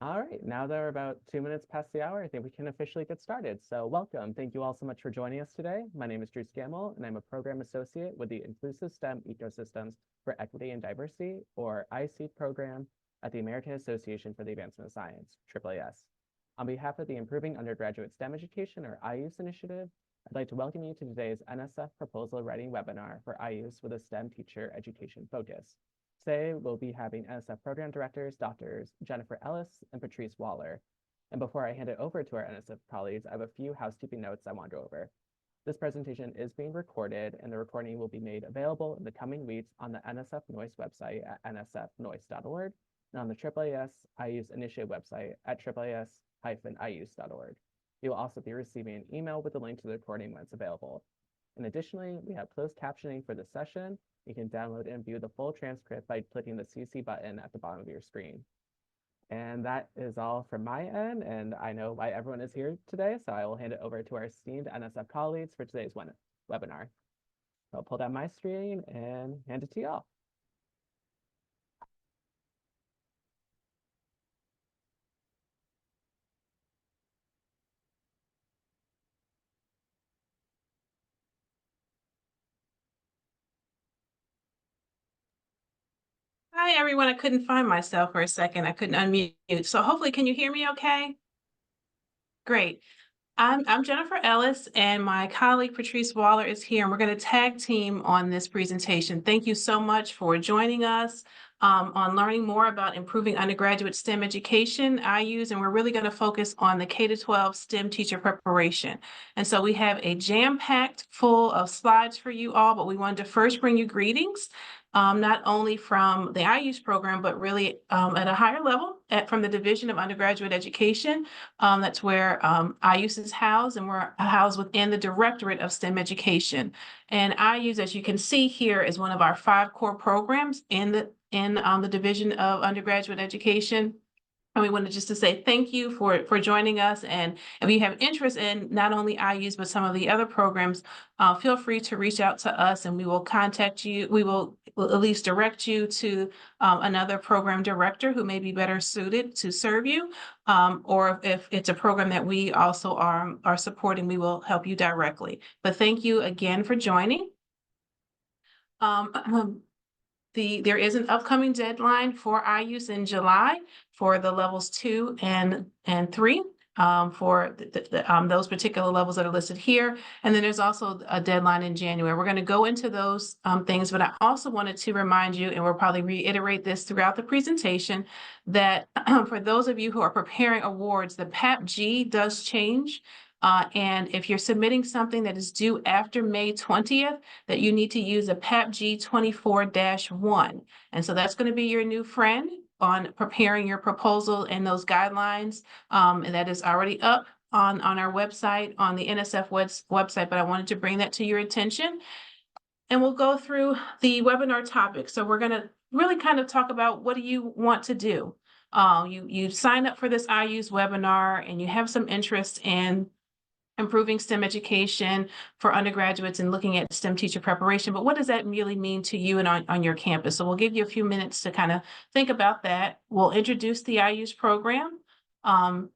All right, now that we're about 2 minutes past the hour, I think we can officially get started. So welcome. Thank you all so much for joining us today. My name is Drew Scammell, and I'm a program associate with the Inclusive STEM Ecosystems for Equity and Diversity, or IC program at the American Association for the Advancement of Science, AAAS. On behalf of the Improving Undergraduate STEM Education, or IUSE initiative, I'd like to welcome you to today's NSF Proposal Writing webinar for IUSE with a STEM teacher education focus. Today, we'll be having NSF program directors, Drs. Jennifer Ellis and Patrice Waller. And before I hand it over to our NSF colleagues, I have a few housekeeping notes I want to go over. This presentation is being recorded, and the recording will be made available in the coming weeks on the NSF Noyce website at nsfnoyce.org and on the AAAS IUSE Initiative website at AAAS-IUSE.org. You will also be receiving an email with a link to the recording when it's available. And additionally, we have closed captioning for this session. You can download and view the full transcript by clicking the CC button at the bottom of your screen. And that is all from my end, and I know why everyone is here today, so I will hand it over to our esteemed NSF colleagues for today's webinar. So I'll pull down my screen and hand it to y'all. Hi, everyone. I couldn't find myself for a second. I couldn't unmute. So hopefully, can you hear me okay? Great. I'm Jennifer Ellis, and my colleague Patrice Waller is here, and we're going to tag team on this presentation. Thank you so much for joining us on learning more about improving undergraduate STEM education, IUSE, and we're really going to focus on the K-12 STEM teacher preparation. And so we have a jam-packed full of slides for you all, but we wanted to first bring you greetings. Not only from the IUSE program, but really at a higher level from the Division of Undergraduate Education. That's where IUSE is housed, and we're housed within the Directorate of STEM Education. And IUSE, as you can see here, is one of our 5 core programs in the Division of Undergraduate Education. And we wanted just to say thank you for joining us. And if you have interest in not only IUSE, but some of the other programs, feel free to reach out to us and we will contact you. We will at least direct you to another program director who may be better suited to serve you. Or if it's a program that we also are supporting, we will help you directly. But thank you again for joining. There is an upcoming deadline for IUSE in July for the levels 2 and 3 for those particular levels that are listed here. And then there's also a deadline in January. We're going to go into those things, but I also wanted to remind you, and we'll probably reiterate this throughout the presentation, that for those of you who are preparing awards, the PAPG does change. And if you're submitting something that is due after May 20th, that you need to use a PAPG 24-1. And so that's going to be your new friend on preparing your proposal and those guidelines. And that is already up on our website, on the NSF website, but I wanted to bring that to your attention. And we'll go through the webinar topic. So we're going to really kind of talk about what do you want to do. You signed up for this IUSE webinar and you have some interest in improving STEM education for undergraduates and looking at STEM teacher preparation. But what does that really mean to you and on your campus? So we'll give you a few minutes to kind of think about that. We'll introduce the IUSE program,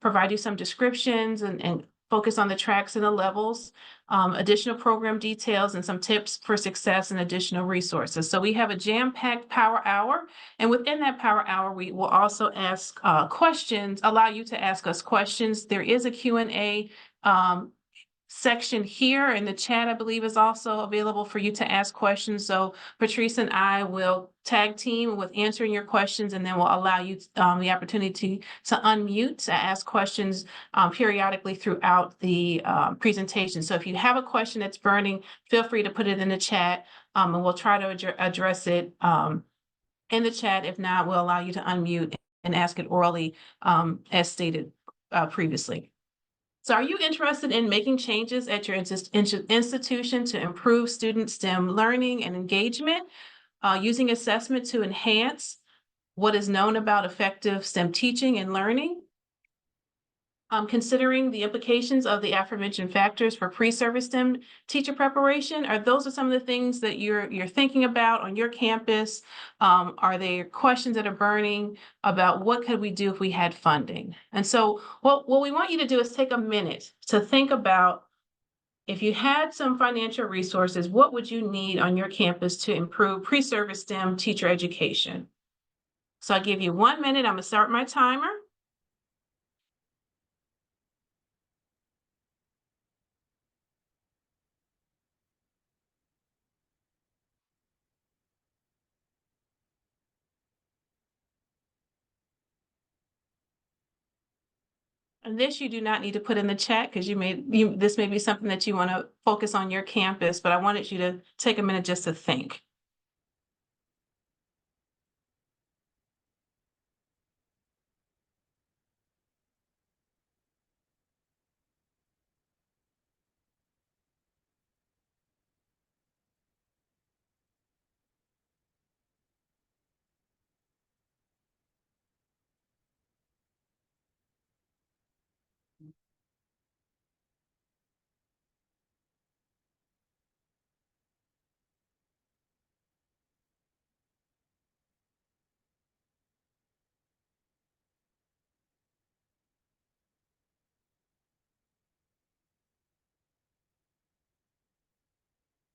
provide you some descriptions and focus on the tracks and the levels, additional program details and some tips for success and additional resources. So we have a jam-packed power hour. And within that power hour, we will also ask questions, allow you to ask us questions. There is a Q&A section here, in the chat, I believe, is also available for you to ask questions. So Patrice and I will tag team with answering your questions, and then we'll allow you the opportunity to unmute to ask questions periodically throughout the presentation. So if you have a question that's burning, feel free to put it in the chat, and we'll try to address it in the chat. If not, we'll allow you to unmute and ask it orally as stated previously. So are you interested in making changes at your institution to improve student STEM learning and engagement, using assessment to enhance what is known about effective STEM teaching and learning? Considering the implications of the aforementioned factors for pre-service STEM teacher preparation, those some of the things that you're thinking about on your campus? Are there questions that are burning about what could we do if we had funding? And so what we want you to do is take a minute to think about, if you had some financial resources, what would you need on your campus to improve pre-service STEM teacher education? So I'll give you 1 minute. I'm gonna start my timer. And this you do not need to put in the chat, because this may be something that you want to focus on your campus, but I wanted you to take a minute just to think.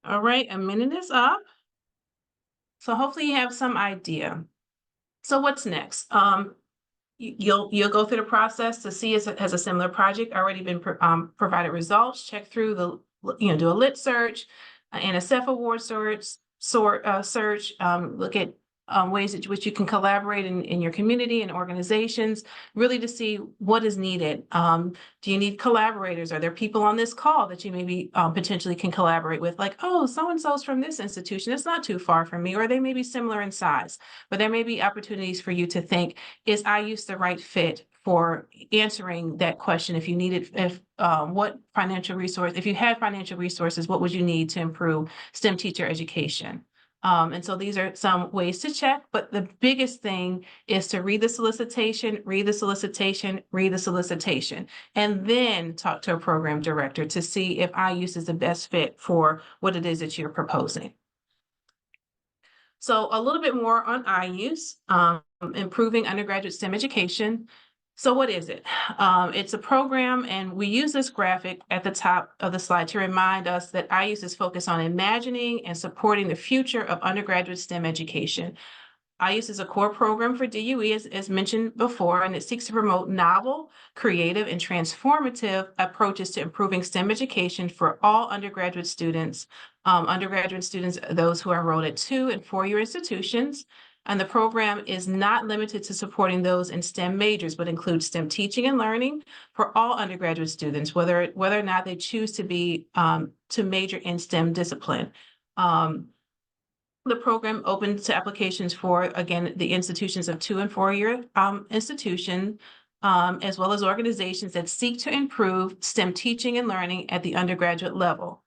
All right, a minute is up. So hopefully you have some idea. So what's next? You'll go through the process to see if it has a similar project already been provided results, check through do a lit search, NSF award search, look at ways in which you can collaborate in your community and organizations, really to see what is needed. Do you need collaborators? Are there people on this call that you maybe potentially can collaborate with? Like, oh, so-and-so's from this institution, it's not too far from me, or they may be similar in size, but there may be opportunities for you to think, is IUSE the right fit for answering that question? If you needed, if you had financial resources, what would you need to improve STEM teacher education? And so these are some ways to check, but the biggest thing is to read the solicitation, read the solicitation, read the solicitation, and then talk to a program director to see if IUSE is the best fit for what it is that you're proposing. So a little bit more on IUSE, improving undergraduate STEM education. So what is it? It's a program, and we use this graphic at the top of the slide to remind us that IUSE is focused on imagining and supporting the future of undergraduate STEM education. IUSE is a core program for DUE, as mentioned before, and it seeks to promote novel, creative, and transformative approaches to improving STEM education for all undergraduate students, those who are enrolled at 2- and 4-year institutions. And the program is not limited to supporting those in STEM majors, but includes STEM teaching and learning for all undergraduate students, whether or not they choose to major in STEM discipline. The program open to applications for, again, the institutions of 2- and 4-year institution, as well as organizations that seek to improve STEM teaching and learning at the undergraduate level.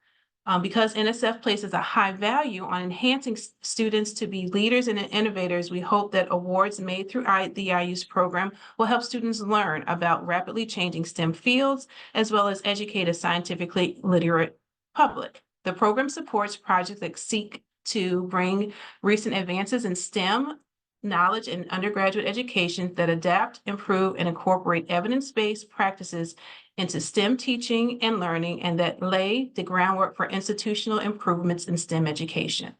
Because NSF places a high value on enhancing students to be leaders and innovators, we hope that awards made through the IUSE program will help students learn about rapidly changing STEM fields, as well as educate a scientifically literate public. The program supports projects that seek to bring recent advances in STEM knowledge in undergraduate education that adapt, improve, and incorporate evidence-based practices into STEM teaching and learning, and that lay the groundwork for institutional improvements in STEM education.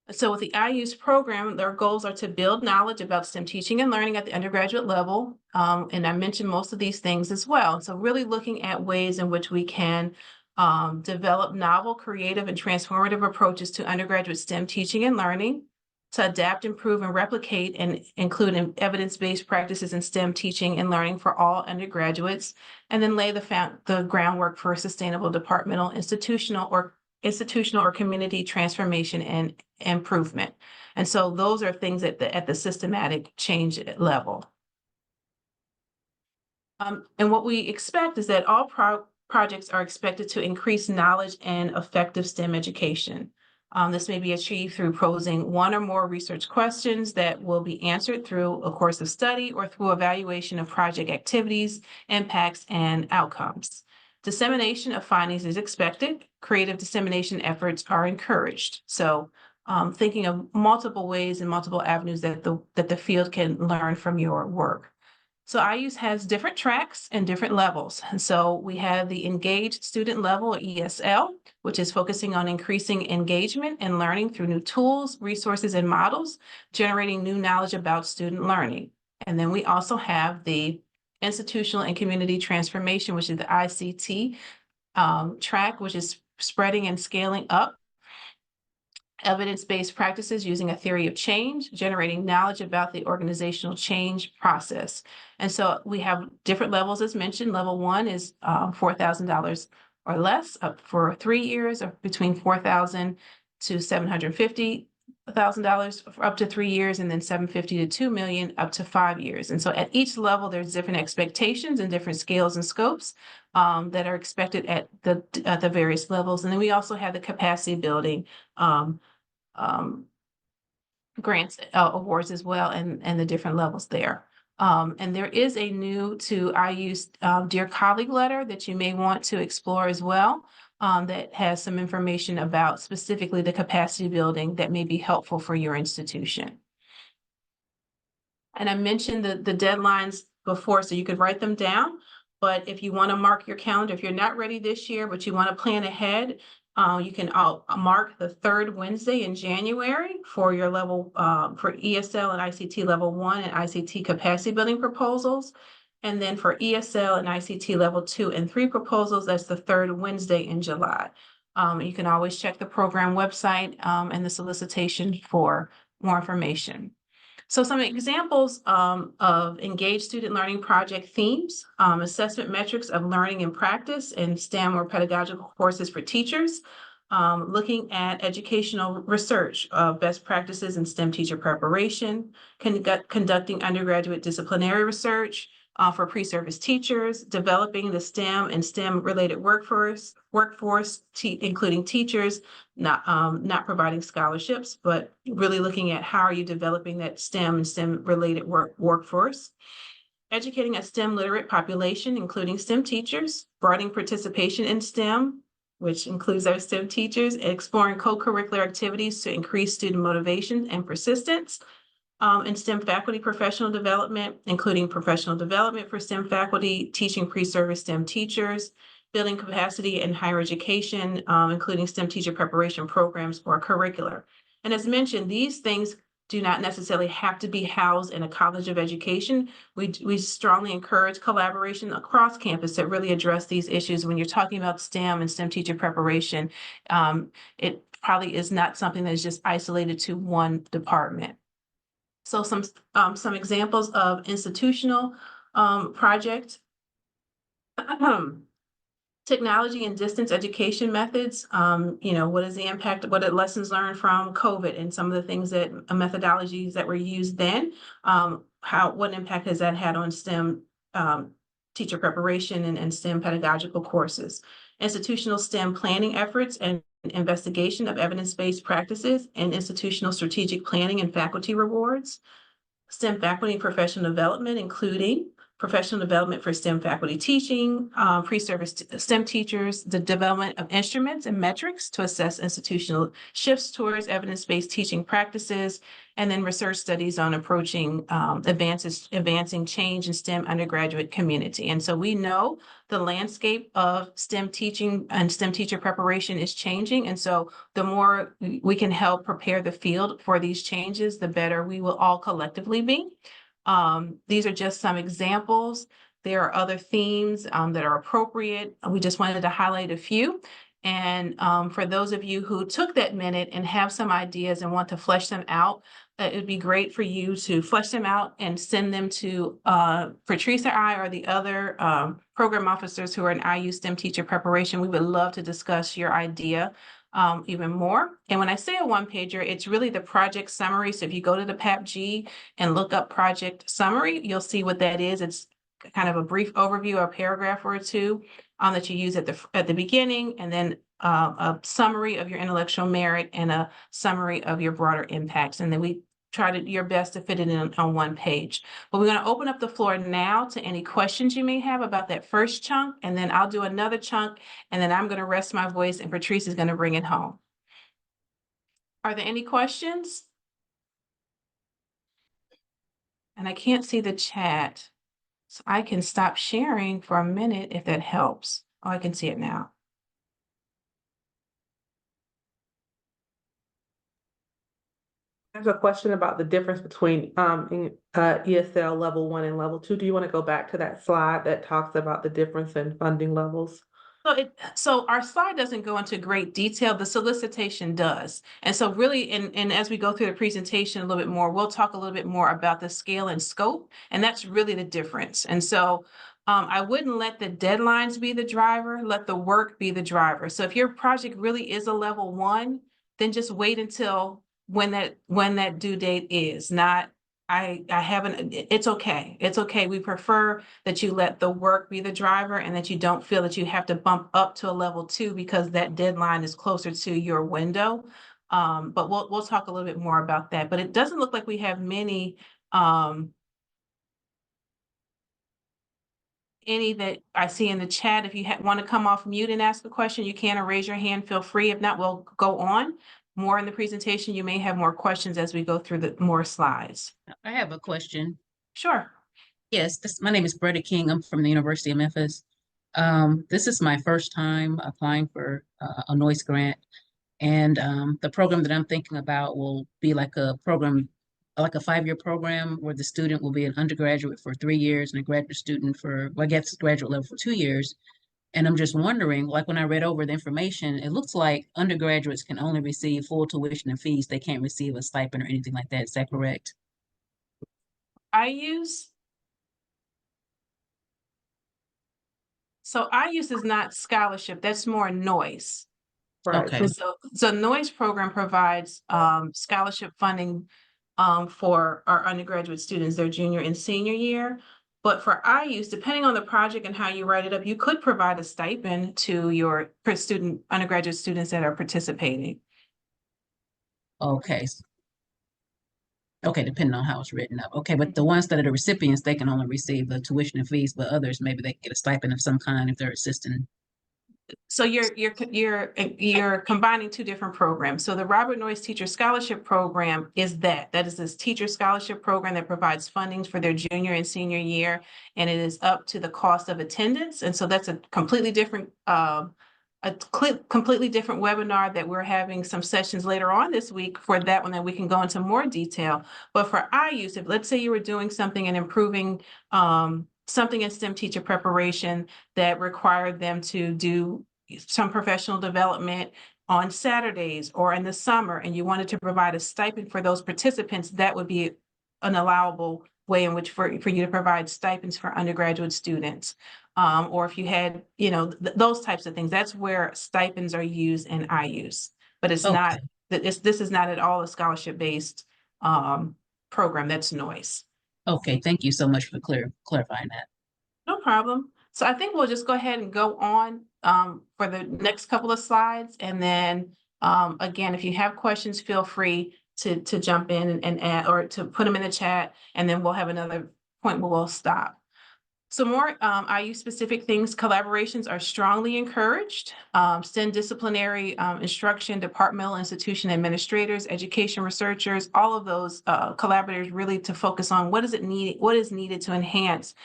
So with the IUSE program, their goals are to build knowledge about STEM teaching and learning at the undergraduate level. And I mentioned most of these things as well. So really looking at ways in which we can develop novel, creative, and transformative approaches to undergraduate STEM teaching and learning, to adapt, improve, and replicate and include evidence-based practices in STEM teaching and learning for all undergraduates, and then lay the groundwork for sustainable departmental, institutional or community transformation and improvement. And so those are things at the systematic change level. And what we expect is that all projects are expected to increase knowledge and effective STEM education. This may be achieved through posing one or more research questions that will be answered through a course of study or through evaluation of project activities, impacts, and outcomes. Dissemination of findings is expected. Creative dissemination efforts are encouraged. So thinking of multiple ways and multiple avenues that the field can learn from your work. So IUSE has different tracks and different levels. And so we have the engaged student level, or ESL, which is focusing on increasing engagement and learning through new tools, resources, and models, generating new knowledge about student learning. And then we also have the institutional and community transformation, which is the ICT track, which is spreading and scaling up evidence-based practices using a theory of change, generating knowledge about the organizational change process. And so we have different levels as mentioned. Level 1 is $4,000 or less, up for 3 years, or between $4,000 to $750,000 for up to 3 years, and then $750,000 to $2 million up to 5 years. And so at each level, there's different expectations and different scales and scopes that are expected at the various levels. And then we also have the capacity building grants awards as well, and the different levels there. And there is a new to IUSE Dear Colleague letter that you may want to explore as well, that has some information about specifically the capacity building that may be helpful for your institution. And I mentioned the deadlines before, so you could write them down. But if you want to mark your calendar, if you're not ready this year, but you want to plan ahead, you can mark the third Wednesday in January for your level for ESL and ICT level 1 and ICT capacity building proposals. And then for ESL and ICT level 2 and 3 proposals, that's the third Wednesday in July. You can always check the program website and the solicitation for more information. So some examples of engaged student learning project themes, assessment metrics of learning and practice in STEM or pedagogical courses for teachers, looking at educational research of best practices in STEM teacher preparation, conducting undergraduate disciplinary research for pre-service teachers, developing the STEM and STEM-related workforce, including teachers, not providing scholarships, but really looking at how are you developing that STEM and STEM-related workforce. Educating a STEM literate population, including STEM teachers, broadening participation in STEM, which includes our STEM teachers, exploring co-curricular activities to increase student motivation and persistence, and STEM faculty professional development, including professional development for STEM faculty, teaching pre-service STEM teachers, building capacity in higher education, including STEM teacher preparation programs or curricular. And as mentioned, these things do not necessarily have to be housed in a college of education. We strongly encourage collaboration across campus that really address these issues. When you're talking about STEM and STEM teacher preparation, it probably is not something that is just isolated to one department. So some examples of institutional project. Technology and distance education methods, what is the impact, what are lessons learned from COVID and some of the things that methodologies that were used then, what impact has that had on STEM teacher preparation and STEM pedagogical courses. Institutional STEM planning efforts and investigation of evidence-based practices and institutional strategic planning and faculty rewards. STEM faculty and professional development, including professional development for STEM faculty teaching, pre-service STEM teachers, the development of instruments and metrics to assess institutional shifts towards evidence-based teaching practices, and then research studies on approaching advancing change in STEM undergraduate community. And so we know the landscape of STEM teaching and STEM teacher preparation is changing. And so the more we can help prepare the field for these changes, the better we will all collectively be. These are just some examples. There are other themes that are appropriate. We just wanted to highlight a few. And for those of you who took that minute and have some ideas and want to flesh them out, it would be great for you to flesh them out and send them to Patrice or I or the other program officers who are in IUSE STEM teacher preparation. We would love to discuss your idea even more. And when I say a one-pager, it's really the project summary. So if you go to the PAPG and look up project summary, you'll see what that is. It's kind of a brief overview, a paragraph or two that you use at the beginning, and then a summary of your intellectual merit and a summary of your broader impacts. And then we try to do your best to fit it in on one page. But we're going to open up the floor now to any questions you may have about that first chunk, and then I'll do another chunk, and then I'm going to rest my voice, and Patrice is going to bring it home. Are there any questions? And I can't see the chat, so I can stop sharing for a minute if that helps. Oh, I can see it now. There's a question about the difference between ESL level 1 and level 2. Do you want to go back to that slide that talks about the difference in funding levels? So our slide doesn't go into great detail. The solicitation does. And so really, and as we go through the presentation a little bit more, we'll talk a little bit more about the scale and scope, and that's really the difference. And so I wouldn't let the deadlines be the driver, let the work be the driver. So if your project really is a level 1, then just wait until when that due date is. Not I haven't, it's okay. It's okay. We prefer that you let the work be the driver and that you don't feel that you have to bump up to a level 2 because that deadline is closer to your window. But we'll talk a little bit more about that. But it doesn't look like we have many any that I see in the chat. If you want to come off mute and ask a question, you can, or raise your hand, feel free. If not, we'll go on more in the presentation. You may have more questions as we go through the more slides. I have a question. Sure. Yes, my name is Bretta King. I'm from the University of Memphis. This is my first time applying for a Noyce grant. And the program that I'm thinking about will be like a program, like a 5-year program where the student will be an undergraduate for 3 years and a graduate student for, well, I guess, graduate level for 2 years. And I'm just wondering, like when I read over the information, it looks like undergraduates can only receive full tuition and fees. They can't receive a stipend or anything like that. Is that correct? IUSE. So IUSE is not scholarship. That's more Noyce. Right. Okay. So Noyce program provides scholarship funding for our undergraduate students, their junior and senior year. But for IUSE, depending on the project and how you write it up, you could provide a stipend to your undergraduate students that are participating. Okay. Okay, depending on how it's written up. Okay, but the ones that are the recipients, they can only receive the tuition and fees, but others, maybe they can get a stipend of some kind if they're assisting. So you're combining two different programs. So the Robert Noyce Teacher Scholarship Program is that is this teacher scholarship program that provides funding for their junior and senior year, and it is up to the cost of attendance. And so that's a completely different webinar that we're having some sessions later on this week for that one that we can go into more detail. But for IUSE, if let's say you were doing something and improving something in STEM teacher preparation that required them to do some professional development on Saturdays or in the summer, and you wanted to provide a stipend for those participants, that would be an allowable way in which for you to provide stipends for undergraduate students. Or if you had, those types of things, that's where stipends are used in IUSE. But it's not, this is not at all a scholarship-based program. That's Noyce. Okay, thank you so much for clarifying that. No problem. So I think we'll just go ahead and go on for the next couple of slides. And then again, if you have questions, feel free to jump in and add, or to put them in the chat, and then we'll have another point where we'll stop. So more IU specific things, collaborations are strongly encouraged. STEM disciplinary instruction, departmental institution administrators, education researchers, all of those collaborators really to focus on what is needed to enhance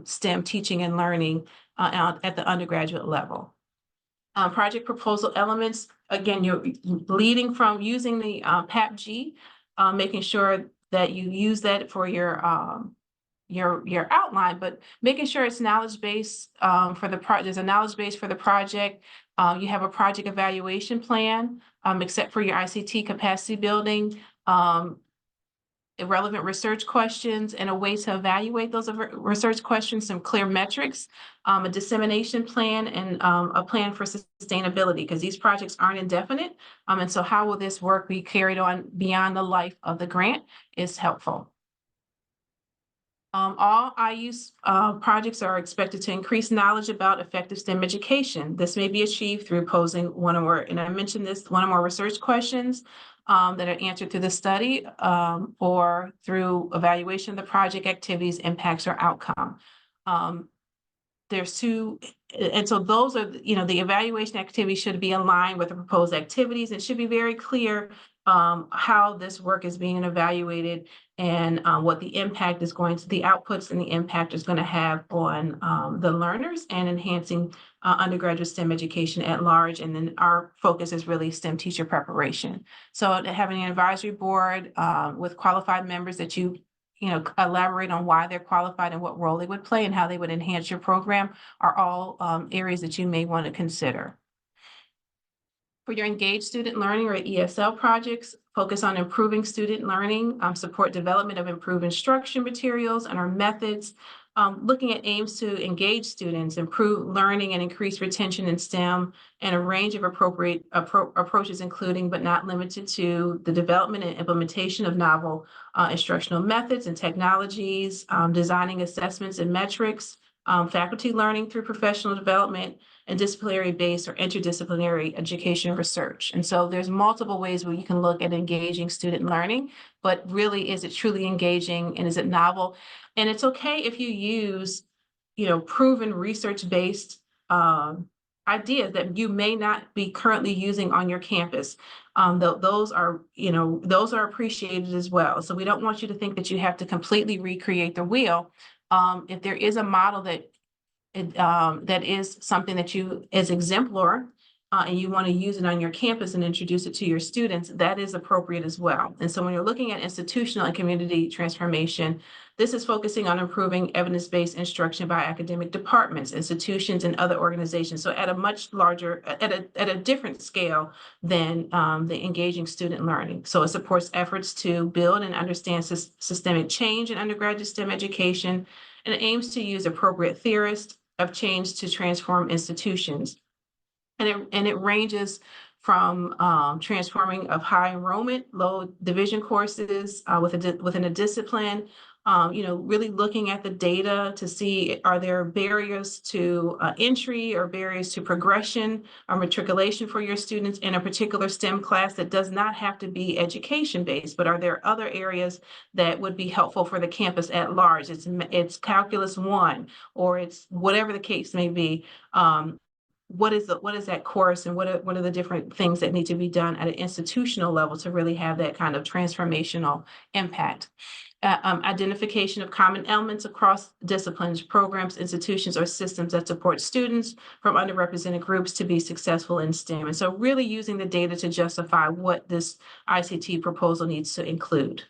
STEM teaching and learning at the undergraduate level. Project proposal elements, again, you're leading from using the PAPG, making sure that you use that for your outline, but making sure it's knowledge base for the project. There's a knowledge base for the project. You have a project evaluation plan, except for your ICT capacity building, relevant research questions, and a way to evaluate those research questions, some clear metrics, a dissemination plan, and a plan for sustainability, because these projects aren't indefinite. And so how will this work be carried on beyond the life of the grant is helpful. All IUSE projects are expected to increase knowledge about effective STEM education. This may be achieved through posing one or more, and I mentioned this, one or more research questions that are answered through the study or through evaluation of the project activities, impacts, or outcome. There's two, and so those are, the evaluation activities should be aligned with the proposed activities. It should be very clear how this work is being evaluated and what the impact is going to, the outputs and the impact is going to have on the learners and enhancing undergraduate STEM education at large. And then our focus is really STEM teacher preparation. So having an advisory board with qualified members that you elaborate on why they're qualified and what role they would play and how they would enhance your program are all areas that you may want to consider. For your engaged student learning or ESL projects, focus on improving student learning, support development of improved instruction materials and our methods, looking at aims to engage students, improve learning and increase retention in STEM, and a range of appropriate approaches, including but not limited to the development and implementation of novel instructional methods and technologies, designing assessments and metrics, faculty learning through professional development, and disciplinary-based or interdisciplinary education research. And so there's multiple ways where you can look at engaging student learning, but really, is it truly engaging and is it novel? And it's okay if you use, proven research-based ideas that you may not be currently using on your campus. Those are appreciated as well. So we don't want you to think that you have to completely recreate the wheel. If there is a model that is something that is exemplar, and you want to use it on your campus and introduce it to your students, that is appropriate as well. And so when you're looking at institutional and community transformation, this is focusing on improving evidence-based instruction by academic departments, institutions, and other organizations. So at a much larger, at a different scale than the engaging student learning. So it supports efforts to build and understand systemic change in undergraduate STEM education, and it aims to use appropriate theorists of change to transform institutions. And it ranges from transforming of high enrollment, low division courses within a discipline, really looking at the data to see, are there barriers to entry or barriers to progression or matriculation for your students in a particular STEM class that does not have to be education-based, but are there other areas that would be helpful for the campus at large? It's Calculus 1, or it's whatever the case may be. What is that course, and what are the different things that need to be done at an institutional level to really have that kind of transformational impact? Identification of common elements across disciplines, programs, institutions, or systems that support students from underrepresented groups to be successful in STEM. And so really using the data to justify what this ICT proposal needs to include.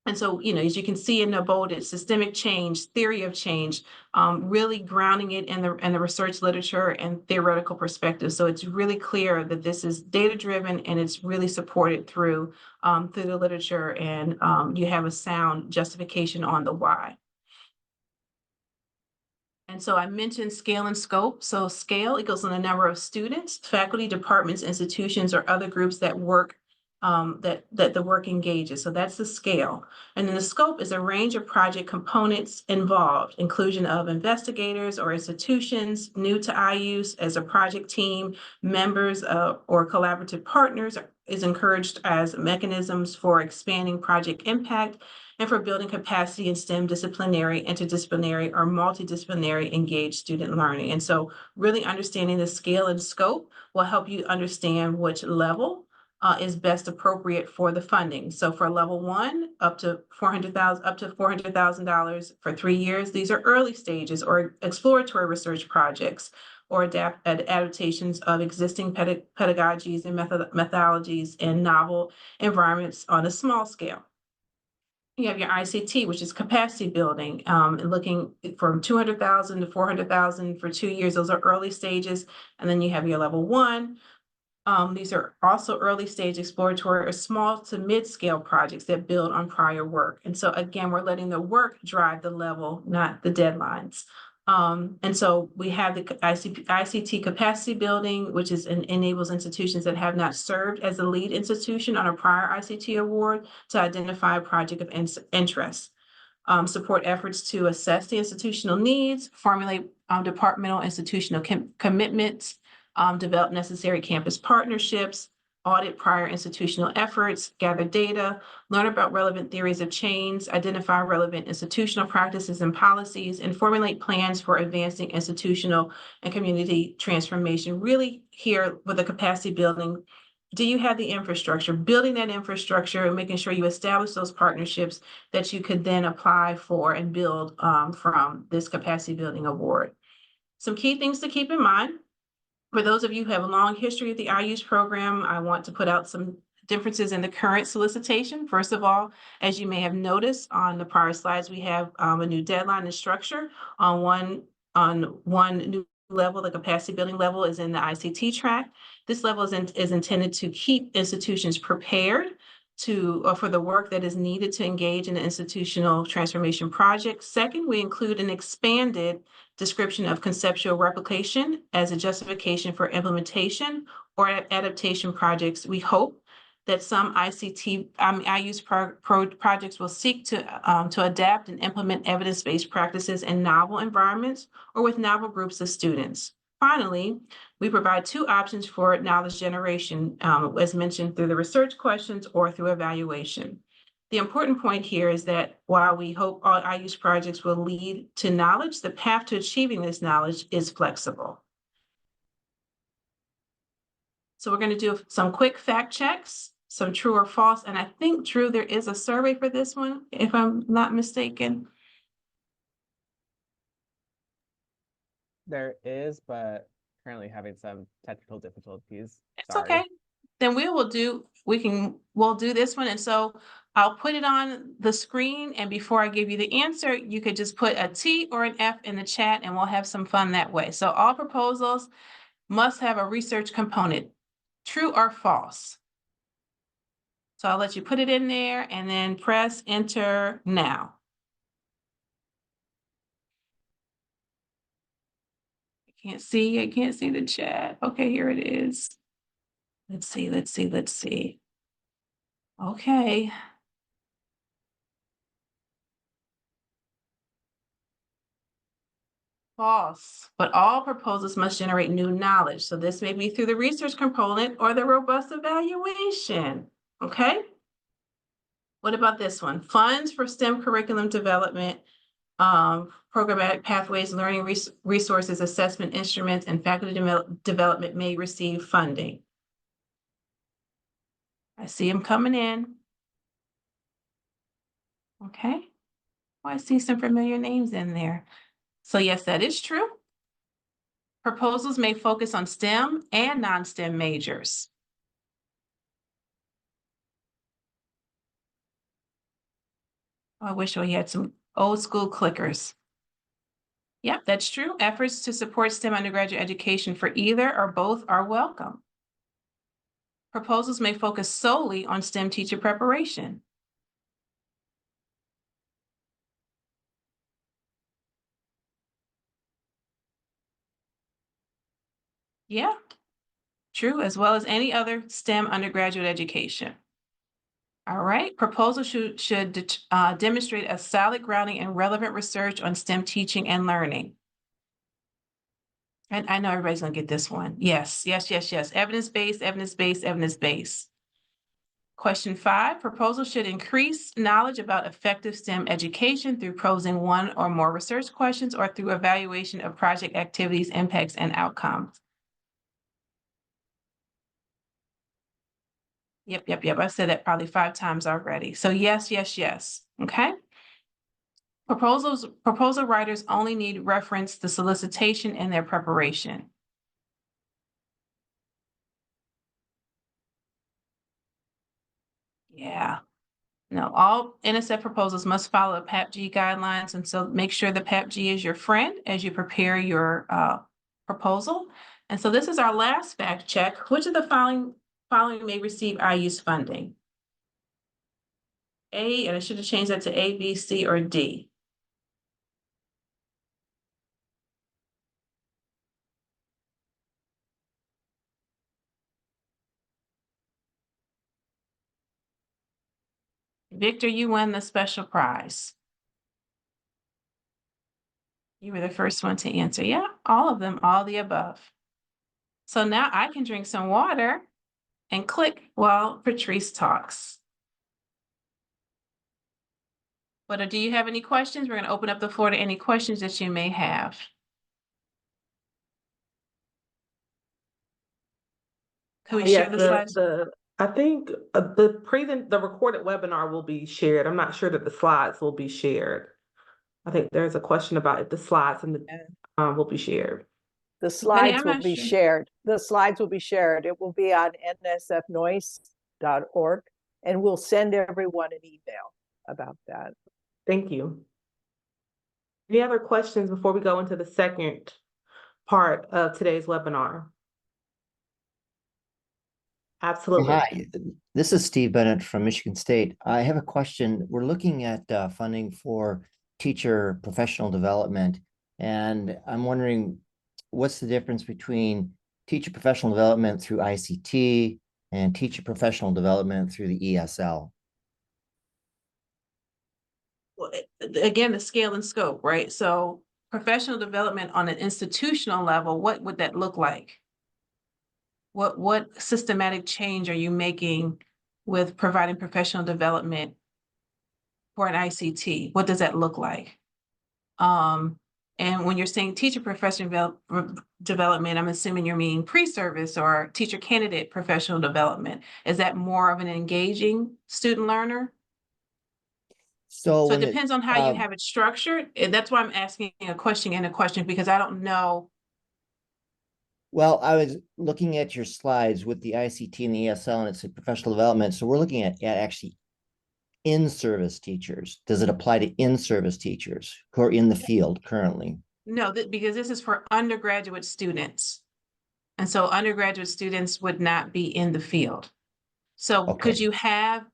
And so, as you can see in the bolded, systemic change, theory of change, really grounding it in the research literature and theoretical perspective. So it's really clear that this is data-driven and it's really supported through the literature, and you have a sound justification on the why. And so I mentioned scale and scope. So scale equals on the number of students, faculty, departments, institutions, or other groups that work that the work engages. So that's the scale. And then the scope is a range of project components involved, inclusion of investigators or institutions new to IUSE as a project team, members or collaborative partners is encouraged as mechanisms for expanding project impact and for building capacity in STEM disciplinary, interdisciplinary, or multidisciplinary engaged student learning. And so really understanding the scale and scope will help you understand which level is best appropriate for the funding. So for level 1, up to $400,000 for 3 years. These are early stages or exploratory research projects or adaptations of existing pedagogies and methodologies in novel environments on a small scale. You have your ICT, which is capacity building, looking from 200,000 to 400,000 for 2 years. Those are early stages. And then you have your level 1. These are also early stage exploratory or small to mid-scale projects that build on prior work. And so again, we're letting the work drive the level, not the deadlines. And so we have the ICT capacity building, which enables institutions that have not served as a lead institution on a prior ICT award to identify a project of interest. support efforts to assess the institutional needs, formulate departmental institutional commitments, develop necessary campus partnerships, audit prior institutional efforts, gather data, learn about relevant theories of change, identify relevant institutional practices and policies, and formulate plans for advancing institutional and community transformation. Really here with the capacity building, do you have the infrastructure? Building that infrastructure and making sure you establish those partnerships that you could then apply for and build from this capacity building award. Some key things to keep in mind. For those of you who have a long history of the IUSE program, I want to put out some differences in the current solicitation. First of all, as you may have noticed on the prior slides, we have a new deadline and structure on one new level. The capacity building level is in the ICT track. This level is intended to keep institutions prepared for the work that is needed to engage in an institutional transformation project. Second, we include an expanded description of conceptual replication as a justification for implementation or adaptation projects. We hope that some IUSE projects will seek to adapt and implement evidence-based practices in novel environments or with novel groups of students. Finally, we provide two options for knowledge generation, as mentioned through the research questions or through evaluation. The important point here is that while we hope all IUSE projects will lead to knowledge, the path to achieving this knowledge is flexible. So we're going to do some quick fact checks, some true or false. And I think, Drew, there is a survey for this one, if I'm not mistaken. There is, but currently having some technical difficulties. It's Sorry. okay. Then we'll do this one. And so I'll put it on the screen. And before I give you the answer, you could just put a T or an F in the chat and we'll have some fun that way. So all proposals must have a research component, true or false. So I'll let you put it in there and then press enter now. I can't see the chat. Okay, here it is. Let's see. Okay. False, but all proposals must generate new knowledge. So this may be through the research component or the robust evaluation, okay? What about this one? Funds for STEM curriculum development, programmatic pathways, learning resources, assessment instruments, and faculty development may receive funding. I see them coming in. Okay. Oh, I see some familiar names in there. So yes, that is true. Proposals may focus on STEM and non-STEM majors. I wish we had some old school clickers. Yep, that's true. Efforts to support STEM undergraduate education for either or both are welcome. Proposals may focus solely on STEM teacher preparation. Yeah, true, as well as any other STEM undergraduate education. All right, proposals should demonstrate a solid grounding in relevant research on STEM teaching and learning. And I know everybody's gonna get this one. Yes. Evidence-based, evidence-based, evidence-based. Question 5, proposals should increase knowledge about effective STEM education through posing one or more research questions or through evaluation of project activities, impacts, and outcomes. Yep. I've said that probably 5 times already. So yes. Okay. Proposal writers only need reference the solicitation in their preparation. Yeah. No, all NSF proposals must follow PAPG guidelines, and so make sure the PAPG is your friend as you prepare your proposal. And so this is our last fact check. Which of the following may receive IUSE funding? A, and I should have changed that to A, B, C, or D. Victor, you win the special prize. You were the first one to answer. Yeah, all of them, all the above. So now I can drink some water and click while Patrice talks. But do you have any questions? We're going to open up the floor to any questions that you may have. Can we share Yes, the slides? I think the recorded webinar will be shared. I'm not sure that the slides will be shared. I think there's a question about if the slides and the will be shared. The Penny, slides I'm will not be sure. shared. The slides will be shared. It will be on nsfnoyce.org, and we'll send everyone an email about that. Thank you. Any other questions before we go into the second part of today's webinar? Absolutely. Hi, this is Steve Bennett from Michigan State. I have a question. We're looking at funding for teacher professional development, and I'm wondering what's the difference between teacher professional development through ICT and teacher professional development through the ESL? Well, again, the scale and scope, right? So professional development on an institutional level, what would that look like? What systematic change are you making with providing professional development for an ICT? What does that look like? And when you're saying teacher professional development, I'm assuming you're meaning pre-service or teacher candidate professional development. Is that more of an engaging student learner? So So it when depends on how you have it structured. And that's why I'm asking a question and a question, because I don't know. well, I was looking at your slides with the ICT and the ESL, and it said professional development. So we're looking at actually in-service teachers. Does it apply to in-service teachers who are in the field currently? No, because this is for undergraduate students. And so undergraduate students would not be in the field. So Okay. could you have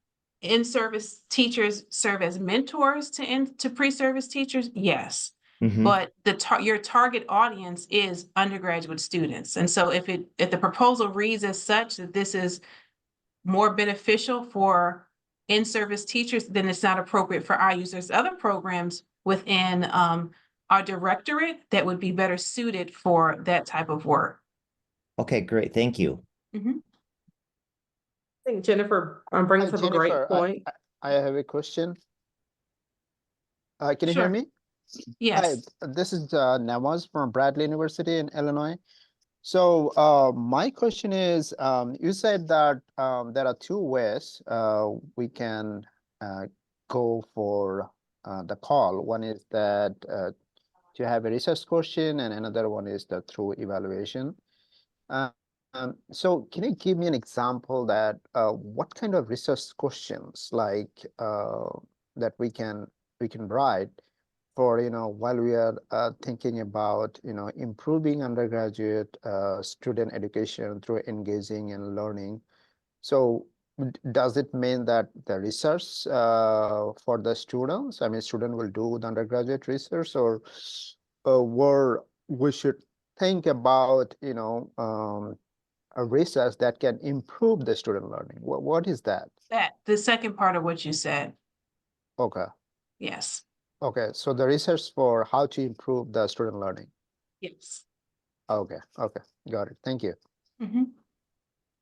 in-service teachers serve as mentors to pre-service teachers? Yes. Mhm. But your target audience is undergraduate students. And so if the proposal reads as such that this is more beneficial for in-service teachers, then it's not appropriate for IUSE. There's other programs within our directorate that would be better suited for that type of work. Okay, great. Thank you. Mm-hmm. I think Jennifer brings Hi, up a great Jennifer. point. I have a question. Can you Sure. hear me? Yes. Hi, this is Nawaz from Bradley University in Illinois. So my question is, you said that there are two ways we can go for the call. One is that to have a research question, and another one is the through evaluation. So can you give me an example that what kind of research questions like that we can write for, while we are thinking about, improving undergraduate student education through engaging and learning. So does it mean that the research for the students, I mean, student will do the undergraduate research, or where we should think about, a research that can improve the student learning? What is that? The second part of what you said. Okay. Yes. Okay. So the research for how to improve the student learning. Yes. Okay. Okay. Got it. Thank you. Mm-hmm.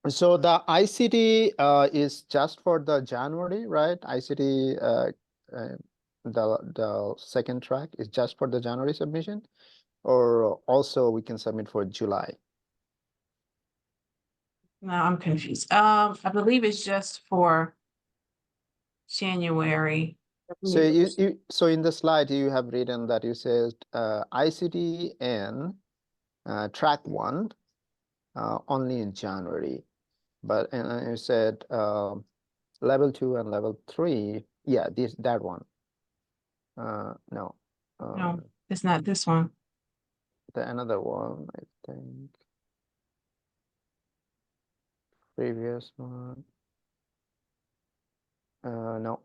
So the ICT is just for the January, right? ICT, the second track is just for the January submission, or also we can submit for July? Now I'm confused. I believe it's just for January. So so in the slide you have written that you said ICT and track 1 only in January, but and you said level 2 and level 3. Yeah, that one. No. No, it's not this one. Another one, I think. Previous one. No.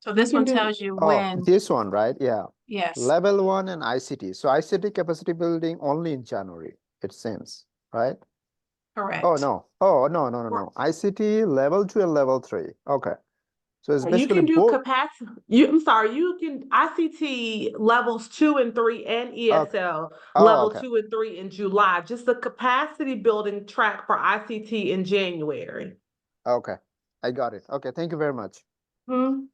So this one tells you when. This one, right? Yeah. Yes. Level 1 and ICT. So ICT capacity building only in January, it seems, right? Correct. Oh, no. Oh, no. ICT level 2 and level 3. Okay. So it's You basically can do both. capacity, I'm sorry, you can ICT levels 2 and 3 and ESL Oh, level okay. 2 and 3 in July, just the capacity building track for ICT in January. Okay, I got it. Okay, thank you very much. Hmm.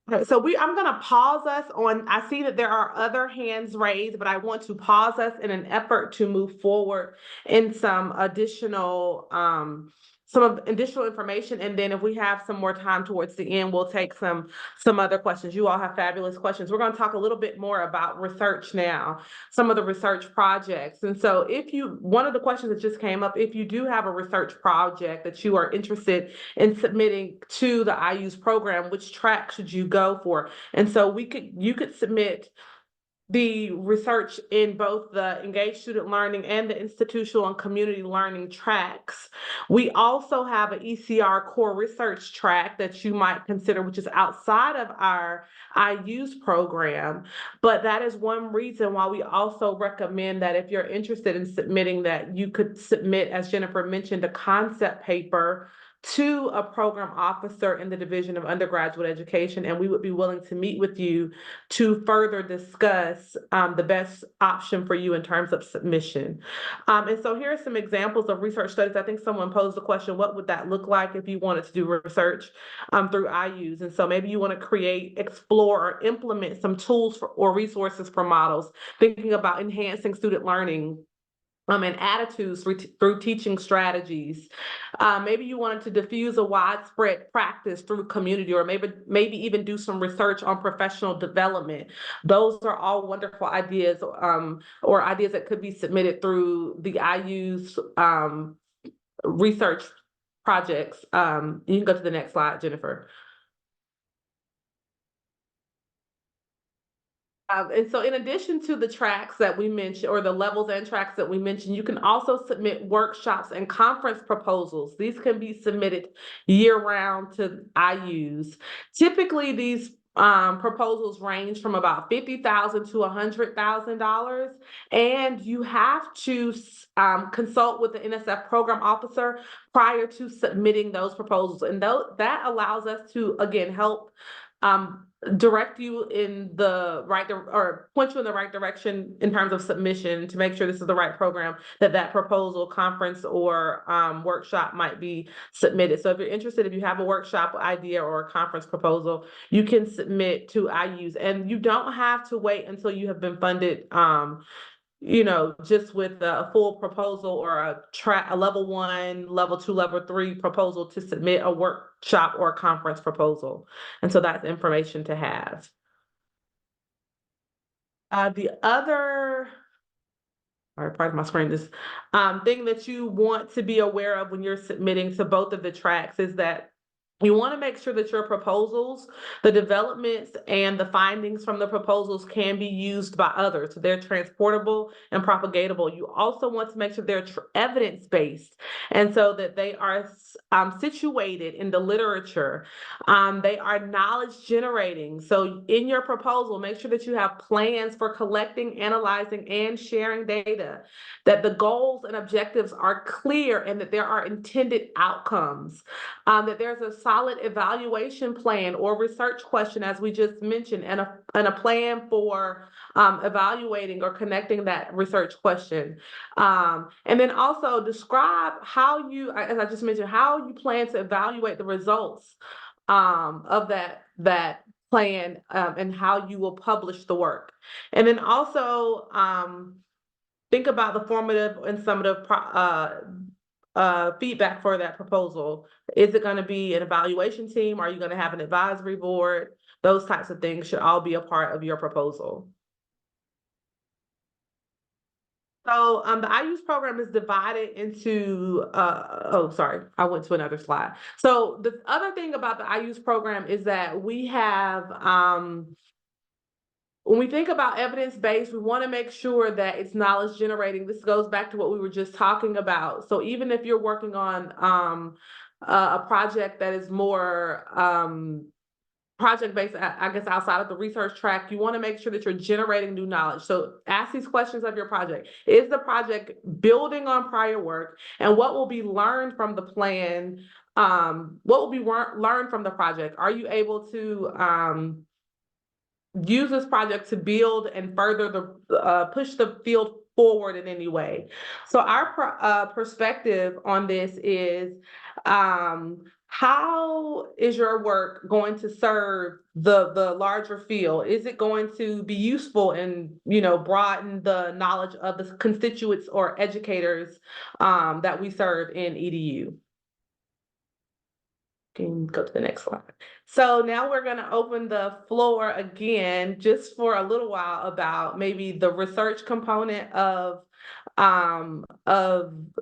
Okay, so I'm gonna pause us on, I see that there are other hands raised, but I want to pause us in an effort to move forward in some additional information. And then if we have some more time towards the end, we'll take some other questions. You all have fabulous questions. We're gonna talk a little bit more about research now, some of the research projects. And so one of the questions that just came up, if you do have a research project that you are interested in submitting to the IUSE program, which track should you go for? And so you could submit the research in both the engaged student learning and the institutional and community learning tracks. We also have an ECR core research track that you might consider, which is outside of our IUSE program. But that is one reason why we also recommend that if you're interested in submitting that, you could submit, as Jennifer mentioned, a concept paper to a program officer in the Division of Undergraduate Education, and we would be willing to meet with you to further discuss the best option for you in terms of submission. And so here are some examples of research studies. I think someone posed the question, what would that look like if you wanted to do research through IUSE? And so maybe you want to create, explore, or implement some tools or resources for models, thinking about enhancing student learning and attitudes through teaching strategies. Maybe you wanted to diffuse a widespread practice through community, or maybe even do some research on professional development. Those are all wonderful ideas, or ideas that could be submitted through the IUSE research projects. You can go to the next slide, Jennifer. And so in addition to the tracks that we mentioned, or the levels and tracks that we mentioned, you can also submit workshops and conference proposals. These can be submitted year-round to IUSE. Typically, these proposals range from about $50,000 to $100,000, and you have to consult with the NSF program officer prior to submitting those proposals. And that allows us to, again, help direct you in the right, or point you in the right direction in terms of submission, to make sure this is the right program that proposal, conference, or workshop might be submitted. So if you're interested, if you have a workshop idea or a conference proposal, you can submit to IUSE, and you don't have to wait until you have been funded just with a full proposal or a level 1, level 2, level 3 proposal to submit a workshop or a conference proposal. And so that's information to have. The other, all right, pardon my screen, this thing that you want to be aware of when you're submitting to both of the tracks is that you want to make sure that your proposals, the developments and the findings from the proposals, can be used by others. So they're transportable and propagatable. You also want to make sure they're evidence-based, and so that they are situated in the literature. They are knowledge generating. So in your proposal, make sure that you have plans for collecting, analyzing, and sharing data, that the goals and objectives are clear, and that there are intended outcomes, that there's a solid evaluation plan or research question, as we just mentioned, and a plan for evaluating or connecting that research question. And then also describe how you, as I just mentioned, how you plan to evaluate the results of that plan, and how you will publish the work. And then also think about the formative and summative feedback for that proposal. Is it going to be an evaluation team? Are you going to have an advisory board? Those types of things should all be a part of your proposal. So the IUSE program is divided into, oh, sorry, I went to another slide. So the other thing about the IUSE program is that we have, when we think about evidence-based, we want to make sure that it's knowledge generating. This goes back to what we were just talking about. So even if you're working on a project that is more project-based, I guess, outside of the research track, you want to make sure that you're generating new knowledge. So ask these questions of your project. Is the project building on prior work? And what will be learned from the plan what will be learned from the project? Are you able to use this project to build and further the push the field forward in any way? So our perspective on this is, how is your work going to serve the larger field? Is it going to be useful and, you know, broaden the knowledge of the constituents or educators that we serve in EDU? Can go to the next slide. So now we're going to open the floor again, just for a little while, about maybe the research component of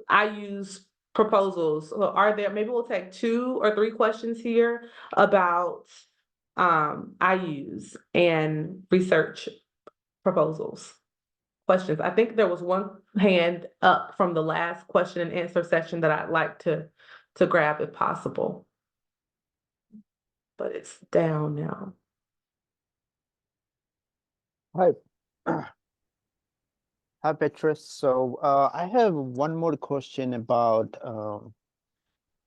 IU's proposals. So are there, maybe we'll take 2 or 3 questions here about IU's and research proposals. Questions. I think there was one hand up from the last question and answer session that I'd like to grab if possible. But it's down now. Hi. Hi, Patrice. So I have one more question about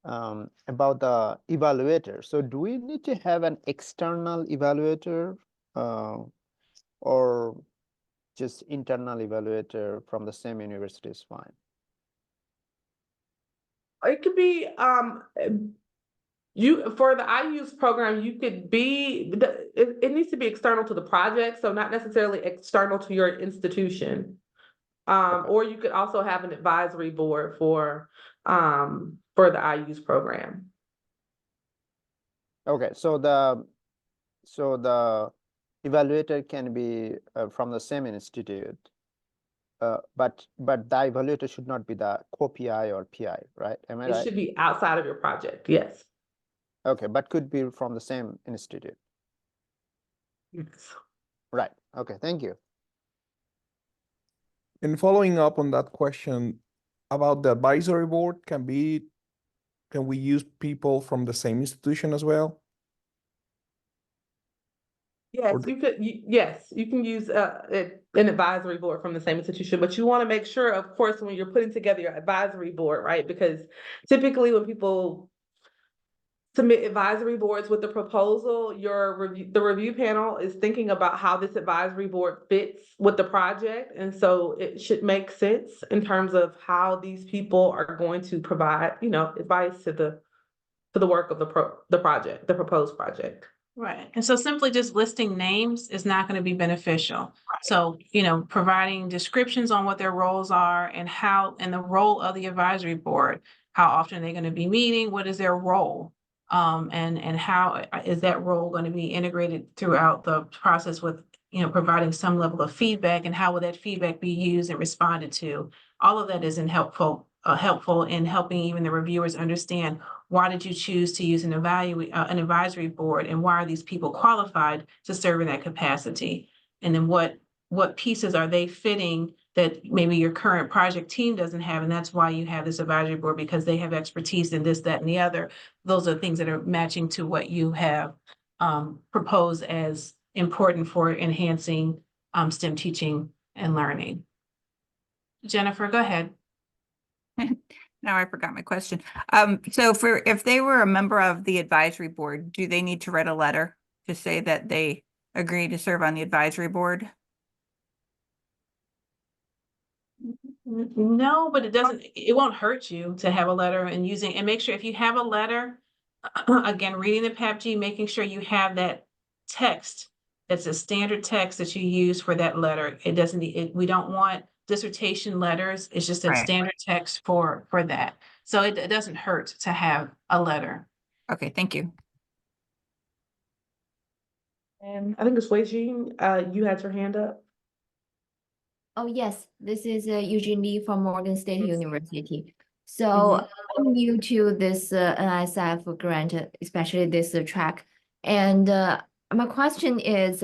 the evaluator. So do we need to have an external evaluator or just internal evaluator from the same university is fine? It could be for the IUSE program, you could be, it needs to be external to the project, so not necessarily external to your institution. Or you could also have an advisory board for the IUSE program. Okay, so the evaluator can be from the same institute, but the evaluator should not be the co-PI or PI, right? Am I right? It should be outside of your project, yes. Okay, but could be from the same institute. Yes. Right. Okay, thank you. And following up on that question about the advisory board, can we use people from the same institution as well? Yes, you could. Yes, you can use an advisory board from the same institution, but you want to make sure, of course, when you're putting together your advisory board, right? Because typically when people submit advisory boards with the proposal, the review panel is thinking about how this advisory board fits with the project. And so it should make sense in terms of how these people are going to provide, you know, advice to the work of the project, the proposed project. Right. And so simply just listing names is not going to be beneficial. Right. So, you know, providing descriptions on what their roles are and the role of the advisory board, how often they're going to be meeting, what is their role? And how is that role going to be integrated throughout the process with, you know, providing some level of feedback, and how will that feedback be used and responded to? All of that is helpful in helping even the reviewers understand, why did you choose to use an advisory board, and why are these people qualified to serve in that capacity? And then what pieces are they fitting that maybe your current project team doesn't have, and that's why you have this advisory board, because they have expertise in this, that, and the other. Those are things that are matching to what you have proposed as important for enhancing STEM teaching and learning. Jennifer, go ahead. Now I forgot my question. So if they were a member of the advisory board, do they need to write a letter to say that they agree to serve on the advisory board? No, but it won't hurt you to have a letter and make sure if you have a letter, again, reading the PAPG, making sure you have that text. That's a standard text that you use for that letter. We don't want dissertation letters. It's just a standard text for that. So it doesn't hurt to have a letter. Okay, thank you. And I think it's Wei Jean, you had your hand up. Oh, yes, this is Eugene Lee from Morgan State University. So I'm new to this NSF grant, especially this track. And my question is,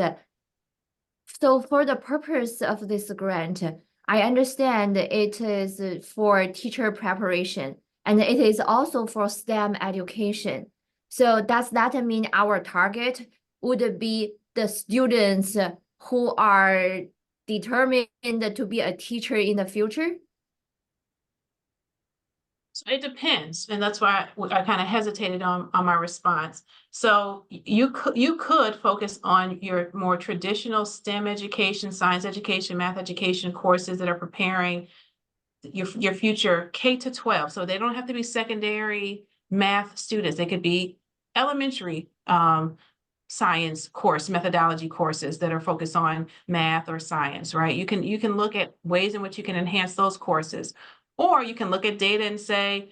so for the purpose of this grant, I understand it is for teacher preparation, and it is also for STEM education. So does that mean our target would be the students who are determined to be a teacher in the future? It depends, and that's why I kind of hesitated on my response. So you could focus on your more traditional STEM education, science education, math education courses that are preparing your future K to 12. So they don't have to be secondary math students. They could be elementary science course methodology courses that are focused on math or science, right? You can look at ways in which you can enhance those courses, or you can look at data and say,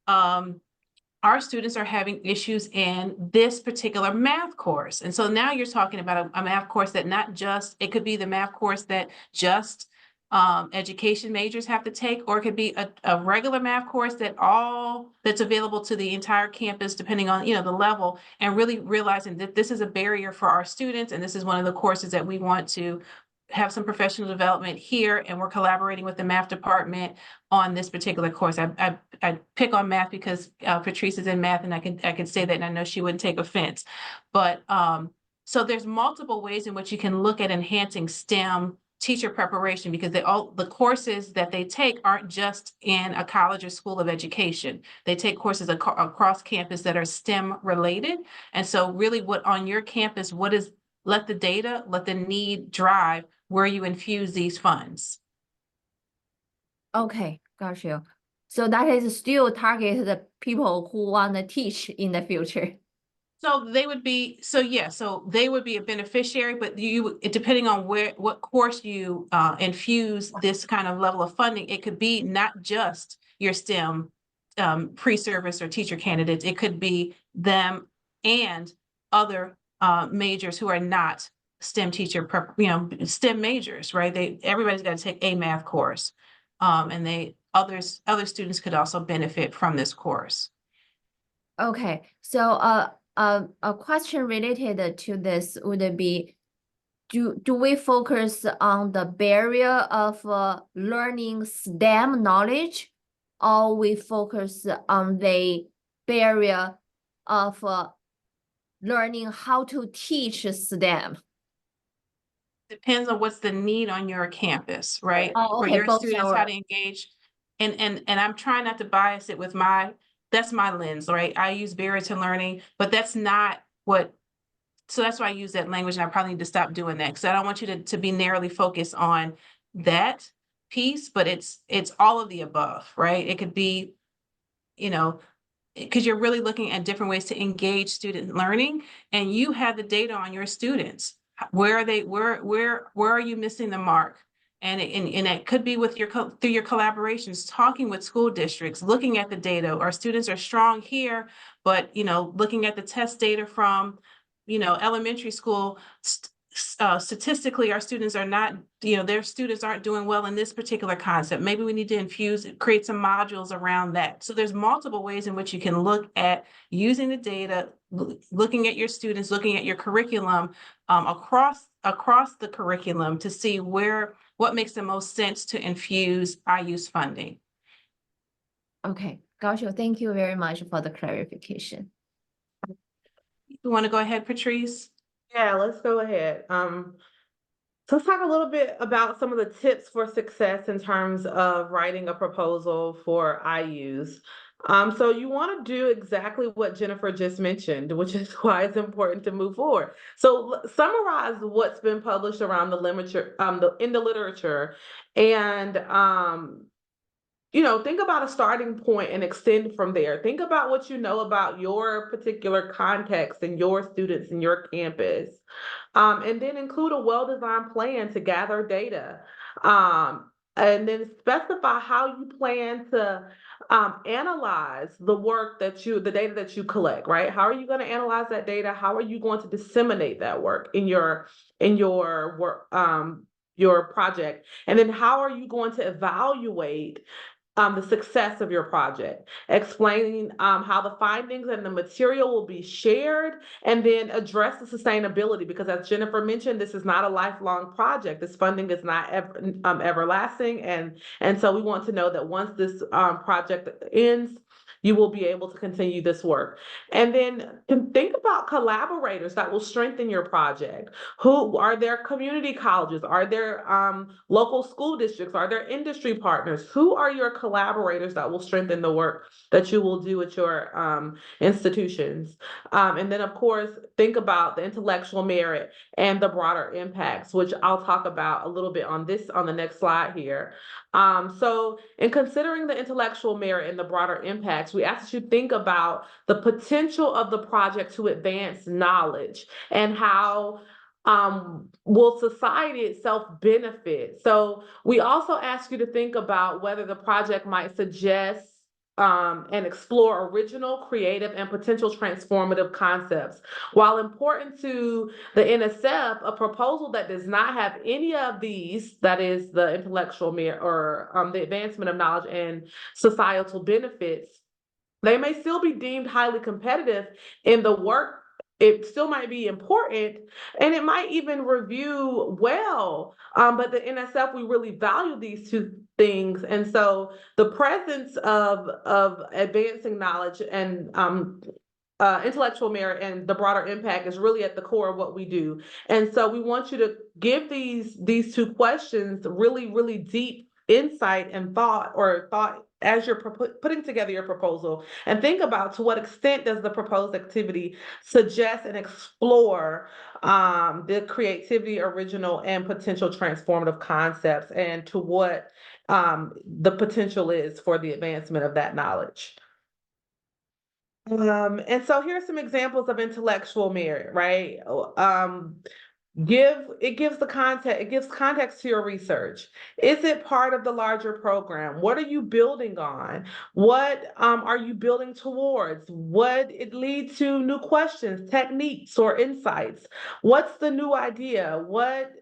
our students are having issues in this particular math course. And so now you're talking about a math course that not just, it could be the math course that just education majors have to take, or it could be a regular math course that's available to the entire campus, depending on, the level, and really realizing that this is a barrier for our students. And this is one of the courses that we want to have some professional development here, and we're collaborating with the math department on this particular course. I pick on math because Patrice is in math, and I can say that, and I know she wouldn't take offense. But so there's multiple ways in which you can look at enhancing STEM teacher preparation, because the courses that they take aren't just in a college or school of education. They take courses across campus that are STEM related. And so really what on your campus, let the data, let the need drive where you infuse these funds. Okay, got you. So that is still target the people who want to teach in the future. So they would be, so they would be a beneficiary, but depending on what course you infuse this kind of level of funding, it could be not just your STEM pre-service or teacher candidates. It could be them and other majors who are not STEM teacher, STEM majors, right? Everybody's got to take a math course, and other students could also benefit from this course. Okay, so a question related to this would be, do we focus on the barrier of learning STEM knowledge, or we focus on the barrier of learning how to teach STEM? Depends on what's the need on your campus, right? Oh, For okay, your both students, are- how to engage. And I'm trying not to bias it with that's my lens, right? I use barrier to learning, but that's not so that's why I use that language, and I probably need to stop doing that, because I don't want you to be narrowly focused on that piece, but it's all of the above, right? It could be, because you're really looking at different ways to engage student learning, and you have the data on your students. Where are you missing the mark? And it could be with through your collaborations, talking with school districts, looking at the data. Our students are strong here, but looking at the test data from elementary school, statistically, our students are not, their students aren't doing well in this particular concept. Maybe we need to create some modules around that. So there's multiple ways in which you can look at using the data, looking at your students, looking at your curriculum across the curriculum to see what makes the most sense to infuse IUSE funding. Okay, got you. Thank you very much for the clarification. You want to go ahead, Patrice? Yeah, let's go ahead. So let's talk a little bit about some of the tips for success in terms of writing a proposal for IUSE. So you want to do exactly what Jennifer just mentioned, which is why it's important to move forward. So summarize what's been published around the literature, in the literature, and think about a starting point and extend from there. Think about what you know about your particular context and your students and your campus. And then include a well-designed plan to gather data. And then specify how you plan to analyze the data that you collect, right? How are you going to analyze that data? How are you going to disseminate that work in your work, your project? And then how are you going to evaluate the success of your project, explaining how the findings and the material will be shared, and then address the sustainability, because as Jennifer mentioned, this is not a lifelong project. This funding is not everlasting. And so we want to know that once this project ends, you will be able to continue this work. And then think about collaborators that will strengthen your project. Who are there? Community colleges? Are there local school districts? Are there industry partners? Who are your collaborators that will strengthen the work that you will do at your institutions? And then, of course, think about the intellectual merit and the broader impacts, which I'll talk about a little bit on the next slide here. So in considering the intellectual merit and the broader impacts, we ask that you think about the potential of the project to advance knowledge and how will society itself benefit. So we also ask you to think about whether the project might suggest and explore original, creative, and potential transformative concepts. While important to the NSF, a proposal that does not have any of these, that is the intellectual merit or the advancement of knowledge and societal benefits, they may still be deemed highly competitive in the work. It still might be important, and it might even review well, but the NSF, we really value these two things. And so the presence of advancing knowledge and intellectual merit and the broader impact is really at the core of what we do. And so we want you to give these two questions really, really deep insight and thought as you're putting together your proposal, and think about to what extent does the proposed activity suggest and explore the creativity, original, and potential transformative concepts, and to what the potential is for the advancement of that knowledge. And so here's some examples of intellectual merit, right? It gives context to your research. Is it part of the larger program? What are you building on? What are you building towards? Would it lead to new questions, techniques, or insights? What's the new idea? What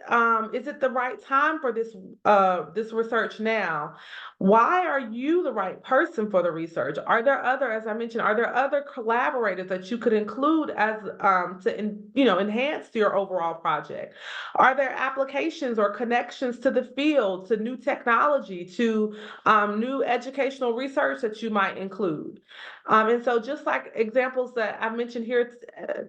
is it the right time for this research now? Why are you the right person for the research? Are there other, as I mentioned, are there other collaborators that you could include as to enhance your overall project? Are there applications or connections to the field, to new technology, to new educational research that you might include? And so just like examples that I've mentioned here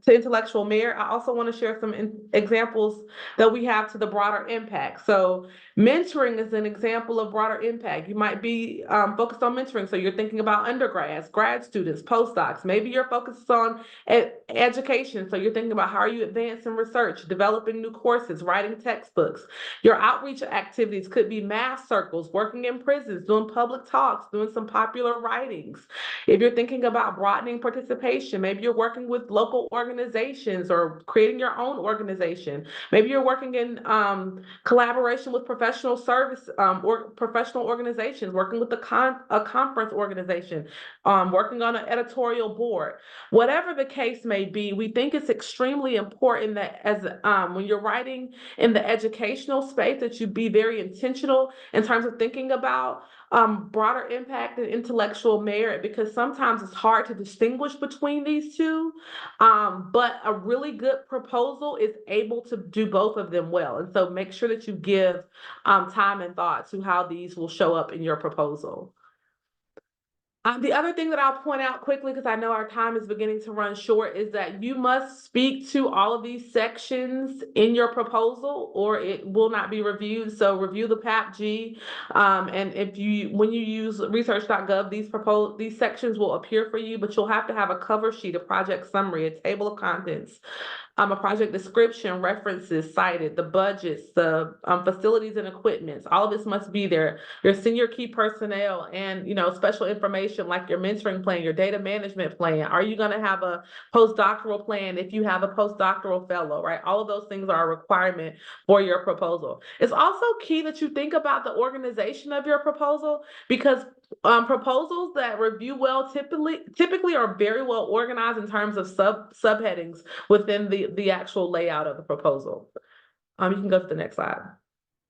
to intellectual merit, I also want to share some examples that we have to the broader impact. So mentoring is an example of broader impact. You might be focused on mentoring. So you're thinking about undergrads, grad students, postdocs. Maybe you're focused on education. So you're thinking about how are you advancing research, developing new courses, writing textbooks. Your outreach activities could be math circles, working in prisons, doing public talks, doing some popular writings. If you're thinking about broadening participation, maybe you're working with local organizations or creating your own organization. Maybe you're working in collaboration with professional service or professional organizations, working with a conference organization, working on an editorial board. Whatever the case may be, we think it's extremely important that as when you're writing in the educational space, that you be very intentional in terms of thinking about broader impact and intellectual merit, because sometimes it's hard to distinguish between these two, but a really good proposal is able to do both of them well. And so make sure that you give time and thought to how these will show up in your proposal. The other thing that I'll point out quickly, because I know our time is beginning to run short, is that you must speak to all of these sections in your proposal or it will not be reviewed. So review the PAPG. And when you use research.gov, these sections will appear for you, but you'll have to have a cover sheet, a project summary, a table of contents, a project description, references cited, the budgets, the facilities and equipments. All of this must be there. Your senior key personnel and special information like your mentoring plan, your data management plan. Are you going to have a postdoctoral plan if you have a postdoctoral fellow, right? All of those things are a requirement for your proposal. It's also key that you think about the organization of your proposal, because proposals that review well typically are very well organized in terms of subheadings within the actual layout of the proposal. You can go to the next slide.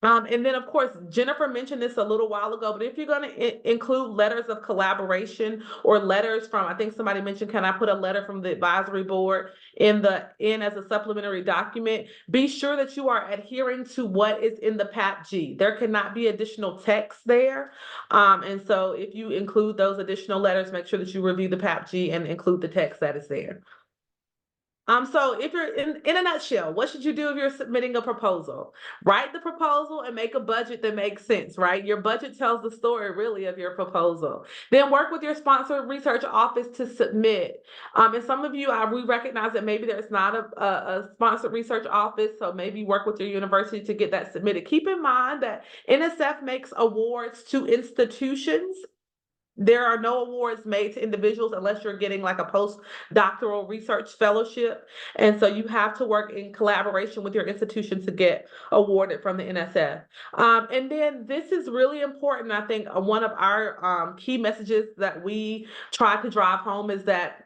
And then, of course, Jennifer mentioned this a little while ago, but if you're going to include letters of collaboration or letters from, I think somebody mentioned, can I put a letter from the advisory board in as a supplementary document? Be sure that you are adhering to what is in the PAPG. There cannot be additional text there. And so if you include those additional letters, make sure that you review the PAPG and include the text that is there. So if you're in a nutshell, what should you do if you're submitting a proposal? Write the proposal and make a budget that makes sense, right? Your budget tells the story really of your proposal. Then work with your sponsored research office to submit. And some of you, we recognize that maybe there's not a sponsored research office, so maybe work with your university to get that submitted. Keep in mind that NSF makes awards to institutions. There are no awards made to individuals unless you're getting like a postdoctoral research fellowship. And so you have to work in collaboration with your institution to get awarded from the NSF. And then this is really important. I think one of our key messages that we try to drive home is that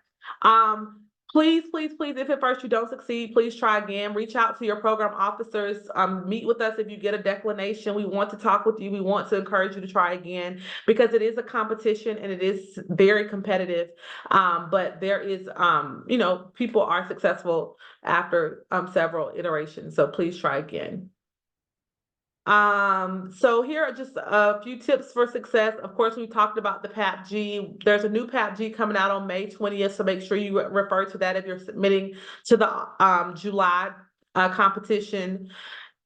please, if at first you don't succeed, please try again. Reach out to your program officers. Meet with us if you get a declination. We want to talk with you. We want to encourage you to try again because it is a competition and it is very competitive. But there is, people are successful after several iterations. So please try again. So here are just a few tips for success. Of course, we talked about the PAPG. There's a new PAPG coming out on May 20th, so make sure you refer to that if you're submitting to the July competition.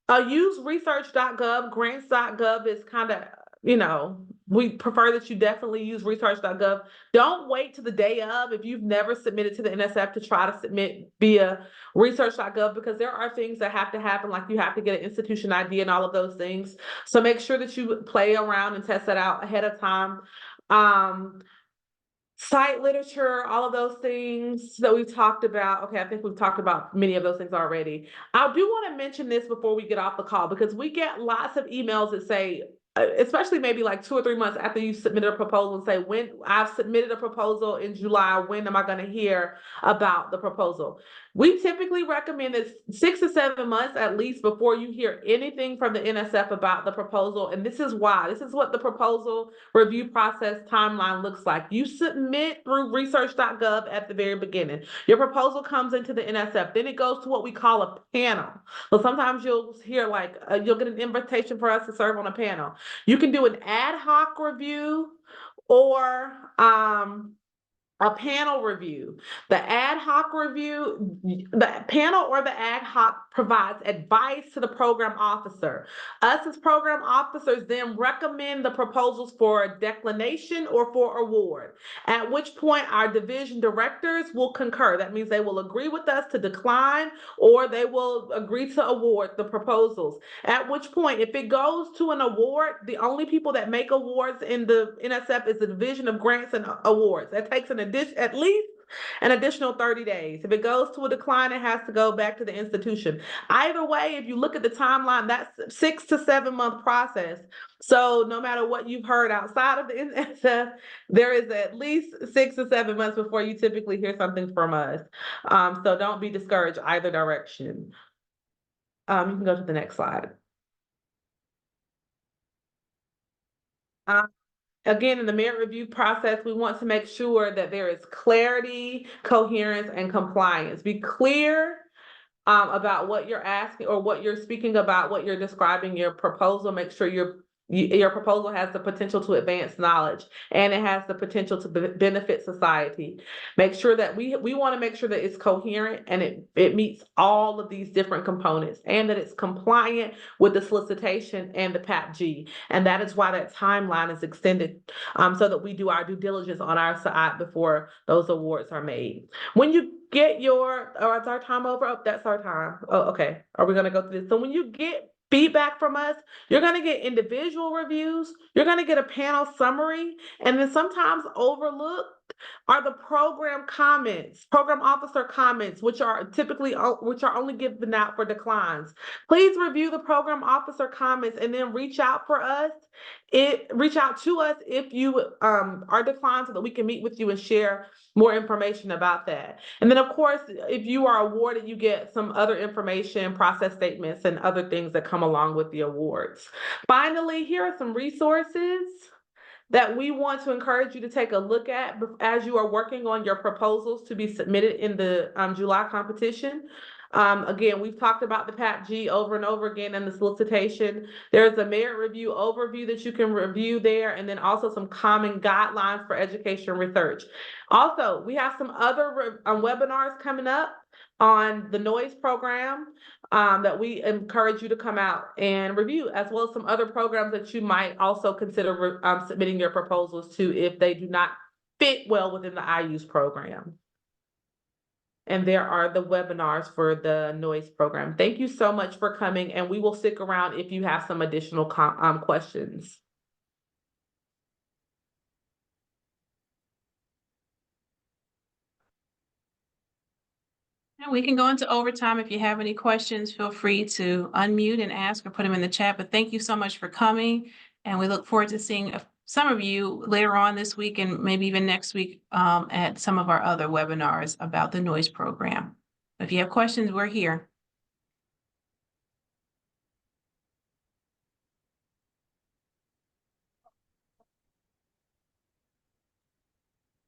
Use research.gov. Grants.gov is kind of, we prefer that you definitely use research.gov. Don't wait to the day of if you've never submitted to the NSF to try to submit via research.gov because there are things that have to happen, like you have to get an institution ID and all of those things. So make sure that you play around and test that out ahead of time. Cite literature, all of those things that we've talked about. Okay, I think we've talked about many of those things already. I do want to mention this before we get off the call because we get lots of emails that say, especially maybe like 2 or 3 months after you submitted a proposal and say, when I've submitted a proposal in July, when am I going to hear about the proposal? We typically recommend that 6 to 7 months at least before you hear anything from the NSF about the proposal. And this is why. This is what the proposal review process timeline looks like. You submit through research.gov at the very beginning. Your proposal comes into the NSF. Then it goes to what we call a panel. So sometimes you'll hear like, you'll get an invitation for us to serve on a panel. You can do an ad hoc review or a panel review. The ad hoc review, the panel or the ad hoc provides advice to the program officer. Us as program officers then recommend the proposals for declination or for award, at which point our division directors will concur. That means they will agree with us to decline or they will agree to award the proposals. At which point, if it goes to an award, the only people that make awards in the NSF is the Division of Grants and Awards. That takes at least an additional 30 days. If it goes to a decline, it has to go back to the institution. Either way, if you look at the timeline, that's 6 to 7 month process. So no matter what you've heard outside of the NSF, there is at least 6 to 7 months before you typically hear something from us. So don't be discouraged either direction. You can go to the next slide. Again, in the merit review process, we want to make sure that there is clarity, coherence, and compliance. Be clear about what you're asking or what you're speaking about, what you're describing your proposal. Make sure your proposal has the potential to advance knowledge and it has the potential to benefit society. Make sure that we want to make sure that it's coherent and it meets all of these different components and that it's compliant with the solicitation and the PAPG. And that is why that timeline is extended so that we do our due diligence on our side before those awards are made. When you get is our time over? Oh, that's our time. Oh, okay. Are we going to go through this? So when you get feedback from us, you're going to get individual reviews, you're going to get a panel summary, and then sometimes overlooked are the program comments, program officer comments, which are only given out for declines. Please review the program officer comments and then reach out to us if you are declined so that we can meet with you and share more information about that. And then of course, if you are awarded, you get some other information, process statements, and other things that come along with the awards. Finally, here are some resources that we want to encourage you to take a look at as you are working on your proposals to be submitted in the July competition. Again, we've talked about the PAPG over and over again in the solicitation. There's a merit review overview that you can review there, and then also some common guidelines for education research. Also, we have some other webinars coming up on the Noyce program that we encourage you to come out and review, as well as some other programs that you might also consider submitting your proposals to if they do not fit well within the IUSE program. And there are the webinars for the Noyce program. Thank you so much for coming, and we will stick around if you have some additional questions. And we can go into overtime. If you have any questions, feel free to unmute and ask or put them in the chat. But thank you so much for coming. And we look forward to seeing some of you later on this week and maybe even next week at some of our other webinars about the Noyce program. If you have questions, we're here.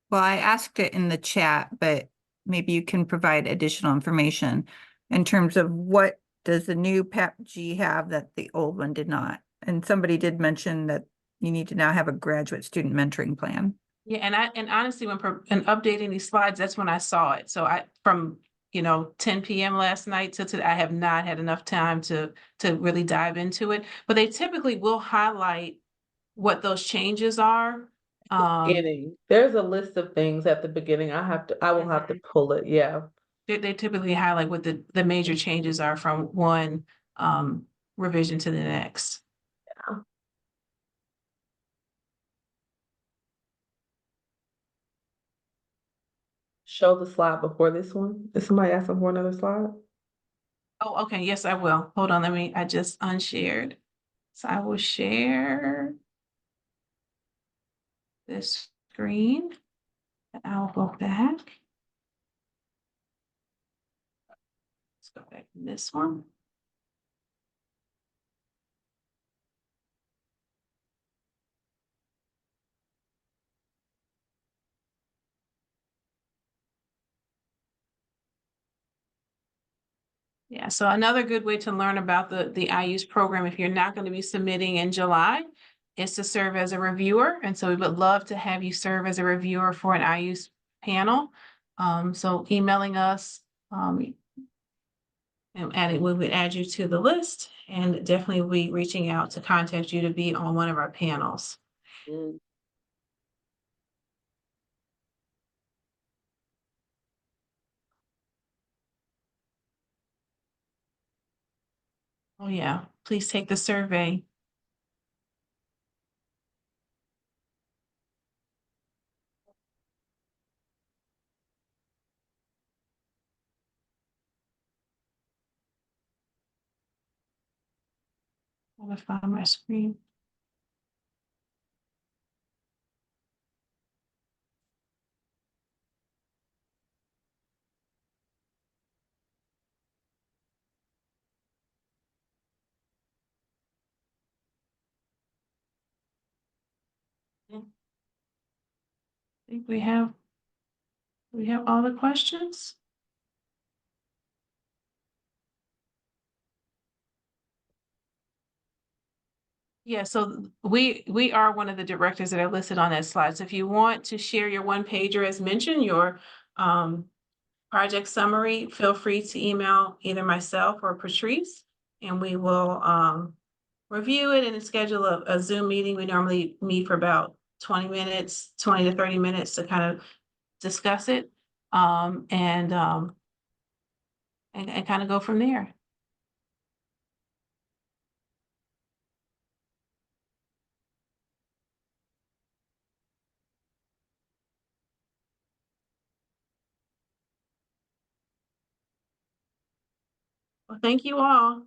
Well, I asked it in the chat, but maybe you can provide additional information in terms of what does the new PAPG have that the old one did not? And somebody did mention that you need to now have a graduate student mentoring plan. Yeah, and honestly, when updating these slides, that's when I saw it. So from 10 p.m. last night till today, I have not had enough time to really dive into it. But they typically will highlight what those changes are. There's a list of things at the beginning. I will have to pull it. Yeah. They typically highlight what the major changes are from one revision to the next. Yeah. Show the slide before this one. Is somebody asking for another slide? Oh, okay. Yes, I will. Hold on. I just unshared. So I will share this screen and I'll go back. Let's go back to this one. Yeah, so another good way to learn about the IUSE program, if you're not going to be submitting in July, is to serve as a reviewer. And so we would love to have you serve as a reviewer for an IUSE panel. So emailing us, and we would add you to the list, and definitely we reaching out to contact you to be on one of our panels. Mm. Oh yeah, please take the survey. I'm gonna find my screen. I think we have all the questions. Yeah, so we are one of the directors that are listed on that slide. So if you want to share your one pager as mentioned, your project summary, feel free to email either myself or Patrice, and we will review it and schedule a Zoom meeting. We normally meet for about 20 minutes, 20 to 30 minutes to kind of discuss it and kind of go from there. Well, thank you all.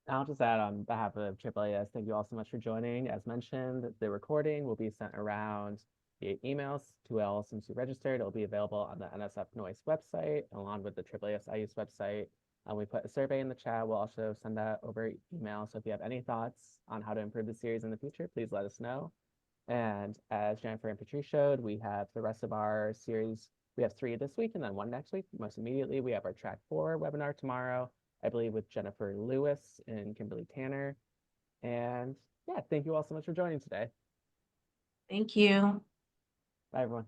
I'll just add on behalf of AAAS, thank you all so much for joining. As mentioned, the recording will be sent around via emails to all students who registered. It'll be available on the NSF Noyce website, along with the AAAS IUSE website. We put a survey in the chat. We'll also send that over email. So if you have any thoughts on how to improve the series in the future, please let us know. And as Jennifer and Patrice showed, we have the rest of our series. We have 3 this week and then 1 next week. Most immediately, we have our track 4 webinar tomorrow, I believe with Jennifer Lewis and Kimberly Tanner. And yeah, thank you all so much for joining today. Thank you. Bye, everyone.